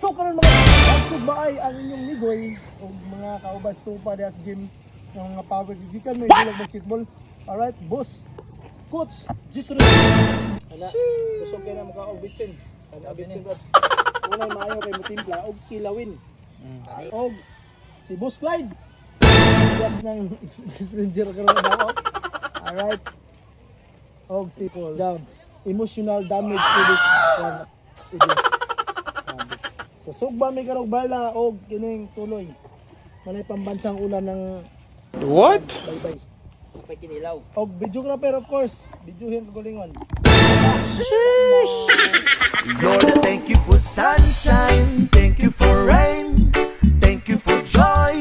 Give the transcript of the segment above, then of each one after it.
So karon mga akog baay ang inyong ligoy o mga kaubas tupa sa gym ng mga power gigikan may bulag basketball. Alright, boss. Coach, just ready. Ana, kusog kay na mga og bitsin. Ana bitsin bro. Unay maayo kay mo timpla og kilawin. Og si Boss Clyde. Gas ng stranger karon daw. Alright. Og si Paul. Emotional damage to this one. So sugba mi karog bala og kining tuloy. Manay pambansang ulan ng What? bye-bye. Kapay kinilaw. Og videographer of course, videohin ko galingon. Lord, I thank you for sunshine, thank you for rain, thank you for joy,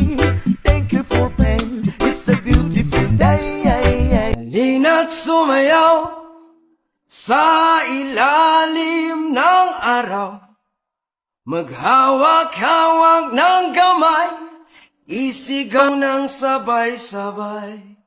thank you for pain. It's a beautiful day. Halina't sumayaw sa ilalim ng araw, maghawak-hawak ng kamay, isigaw ng sabay-sabay.